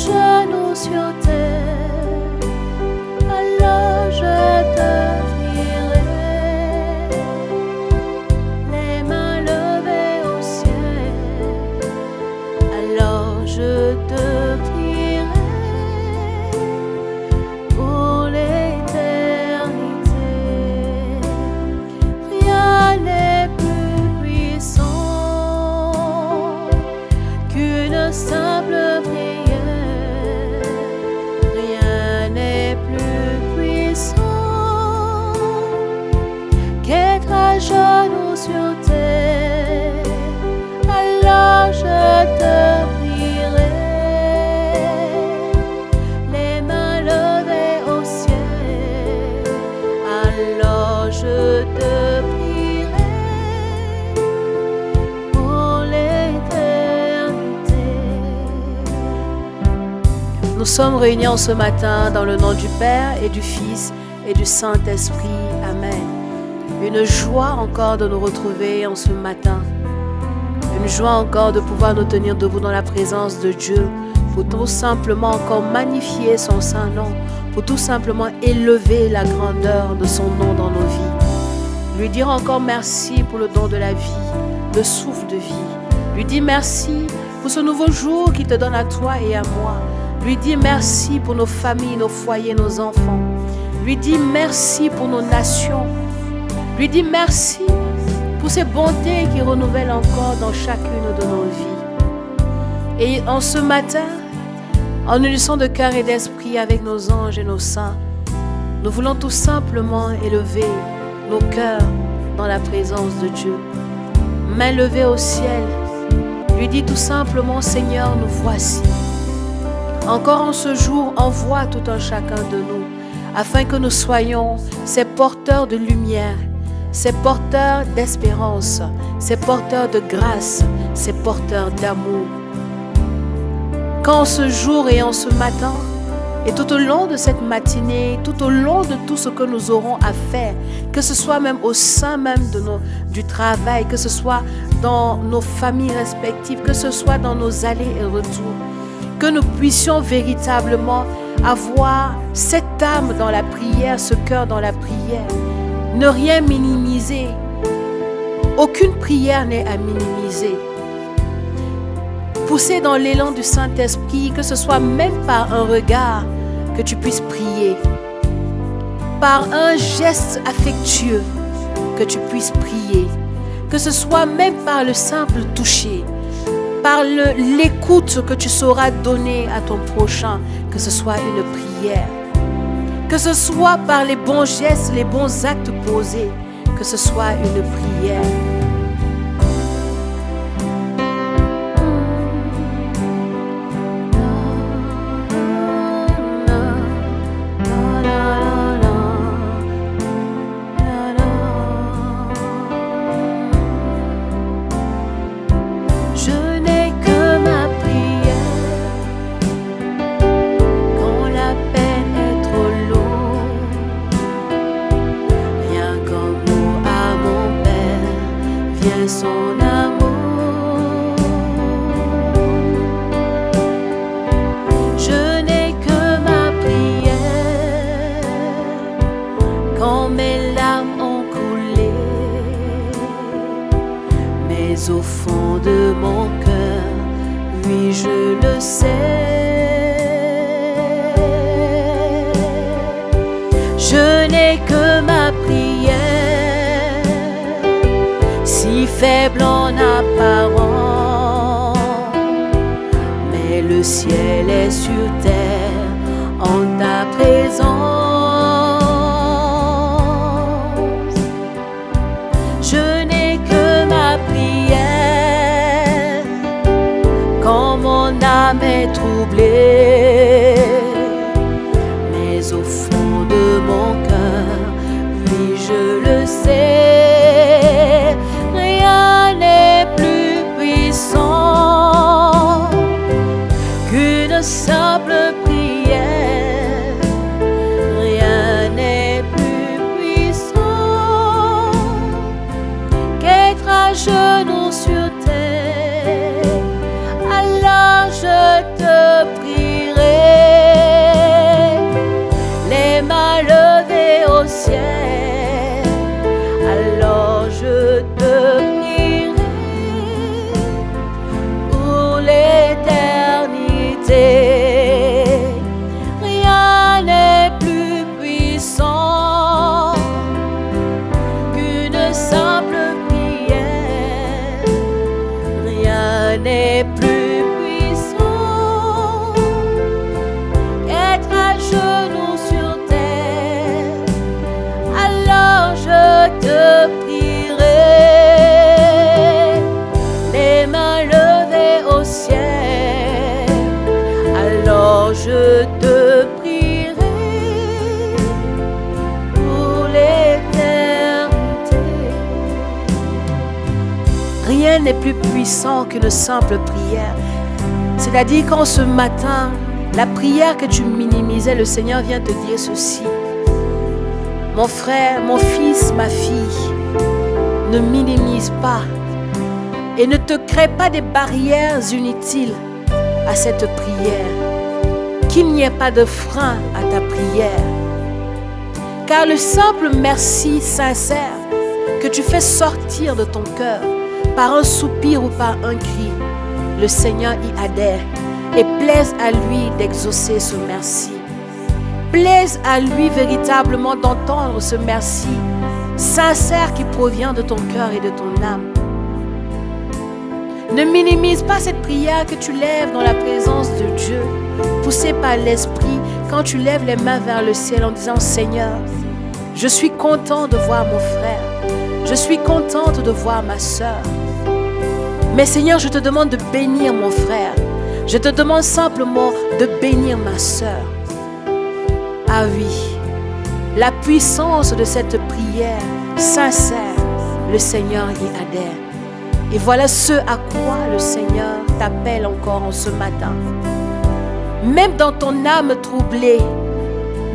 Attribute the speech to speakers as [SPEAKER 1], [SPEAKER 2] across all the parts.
[SPEAKER 1] genoux sur terre, alors je te prierai, les mains levées au ciel, alors je te prierai pour l'éternité. Rien n'est plus puissant qu'une simple prière. Rien n'est plus puissant qu'être à genoux sur terre, alors je te prierai, les mains levées au ciel, alors je te prierai pour l'éternité. Nous sommes réunis en ce matin dans le nom du Père et du Fils et du Saint-Esprit. Amen. Une joie encore de nous retrouver en ce matin. Une joie encore de pouvoir nous tenir debout dans la présence de Dieu pour tout simplement encore magnifier son saint nom, pour tout simplement élever la grandeur de son nom dans nos vies. Lui dire encore merci pour le don de la vie, le souffle de vie. Lui dire merci pour ce nouveau jour qu'il te donne à toi et à moi. Lui dire merci pour nos familles, nos foyers, nos enfants. Lui dire merci pour nos nations. Lui dire merci pour ces bontés qui renouvellent encore dans chacune de nos vies. Et en ce matin, en unissant de cœur et d'esprit avec nos anges et nos saints, nous voulons tout simplement élever nos cœurs dans la présence de Dieu. Main levée au ciel, lui dit tout simplement: Seigneur, nous voici. Encore en ce jour, envoie tout un chacun de nous, afin que nous soyons ces porteurs de lumière, ces porteurs d'espérance, ces porteurs de grâce, ces porteurs d'amour. Qu'en ce jour et en ce matin, et tout au long de cette matinée, tout au long de tout ce que nous aurons à faire, que ce soit même au sein même du travail, que ce soit dans nos familles respectives, que ce soit dans nos allées et retours, que nous puissions véritablement avoir cette âme dans la prière, ce cœur dans la prière. Ne rien minimiser. Aucune prière n'est à minimiser. Pousser dans l'élan du Saint-Esprit, que ce soit même par un regard que tu puisses prier, par un geste affectueux que tu puisses prier, que ce soit même par le simple toucher, par l'écoute que tu sauras donner à ton prochain, que ce soit une prière, que ce soit par les bons gestes, les bons actes posés, que ce soit une prière. Son amour, je n'ai que ma prière quand mes larmes ont coulé, mais au fond de mon cœur, oui je le sais, je n'ai que ma prière, si faible en apparence, mais le ciel est sur terre en ta présence. Je n'ai que ma prière quand mon âme est troublée, mais au fond de mon cœur, oui je le sais. Simple prière, rien n'est plus puissant qu'être à genoux sur terre, alors je te prierai. Rien n'est plus puissant qu'être à genoux sur terre. Alors je te prierai, les mains levées au ciel. Alors je te prierai pour l'éternité. Rien n'est plus puissant qu'une simple prière. C'est-à-dire quand ce matin, la prière que tu minimisais, le Seigneur vient te dire ceci. Mon frère, mon fils, ma fille, ne minimise pas et ne te crée pas des barrières inutiles à cette prière. Qu'il n'y ait pas de frein à ta prière. Car le simple merci sincère que tu fais sortir de ton cœur par un soupir ou par un cri, le Seigneur y adhère et plaise à lui d'exaucer ce merci. Plaise à lui véritablement d'entendre ce merci sincère qui provient de ton cœur et de ton âme. Ne minimise pas cette prière que tu lèves dans la présence de Dieu, poussée par l'Esprit, quand tu lèves les mains vers le ciel en disant « Seigneur, je suis content de voir mon frère, je suis contente de voir ma sœur. Mais Seigneur, je te demande de bénir mon frère, je te demande simplement de bénir ma sœur. » Ah oui, la puissance de cette prière sincère, le Seigneur y adhère. Et voilà ce à quoi le Seigneur t'appelle encore en ce matin. Même dans ton âme troublée,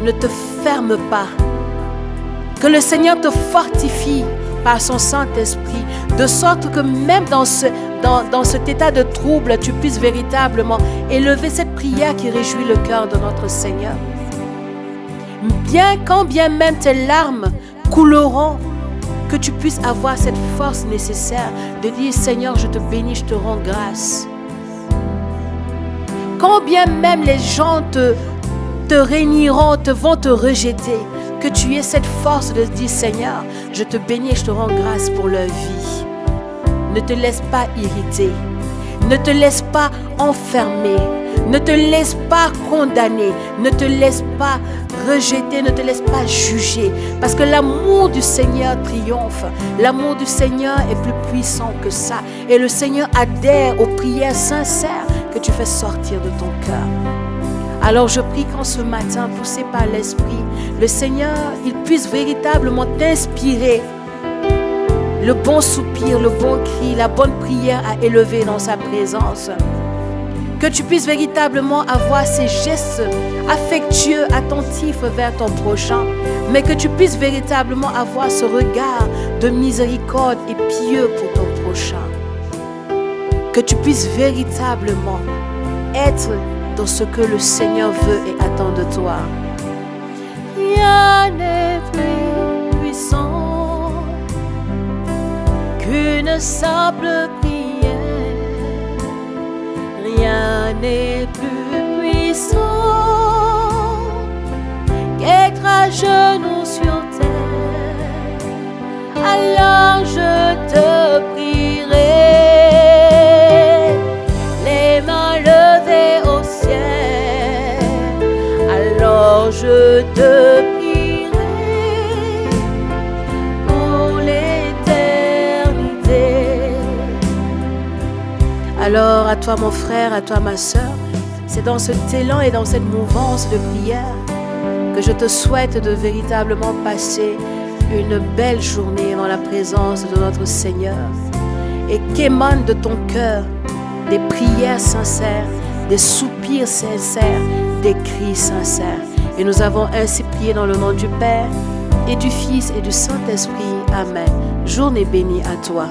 [SPEAKER 1] ne te ferme pas. Que le Seigneur te fortifie par son Saint-Esprit, de sorte que même dans cet état de trouble, tu puisses véritablement élever cette prière qui réjouit le cœur de notre Seigneur. Quand bien même tes larmes couleront, que tu puisses avoir cette force nécessaire de dire « Seigneur, je te bénis, je te rends grâce ». Quand bien même les gens te réuniront, vont te rejeter, que tu aies cette force de dire « Seigneur, je te bénis et je te rends grâce pour leur vie ». Ne te laisse pas irriter, ne te laisse pas enfermer, ne te laisse pas condamner, ne te laisse pas rejeter, ne te laisse pas juger. Parce que l'amour du Seigneur triomphe. L'amour du Seigneur est plus puissant que ça. Et le Seigneur adhère aux prières sincères que tu fais sortir de ton cœur. Alors je prie qu'en ce matin, poussé par l'Esprit, le Seigneur, il puisse véritablement t'inspirer le bon soupir, le bon cri, la bonne prière à élever dans sa présence. Que tu puisses véritablement avoir ces gestes affectueux, attentifs vers ton prochain, mais que tu puisses véritablement avoir ce regard de miséricorde et pieux pour ton prochain. Que tu puisses véritablement être dans ce que le Seigneur veut et attend de toi. Rien n'est plus puissant qu'une simple prière. Rien n'est plus puissant qu'être à genoux sur terre. Alors je te prierai, les mains levées au ciel. Alors je te prierai pour l'éternité. Alors à toi mon frère, à toi ma sœur, c'est dans cet élan et dans cette mouvance de prière que je te souhaite de véritablement passer une belle journée dans la présence de notre Seigneur et qu'émanent de ton cœur des prières sincères, des soupirs sincères, des cris sincères. Et nous avons ainsi prié dans le nom du Père et du Fils et du Saint-Esprit. Amen. Journée bénie à toi.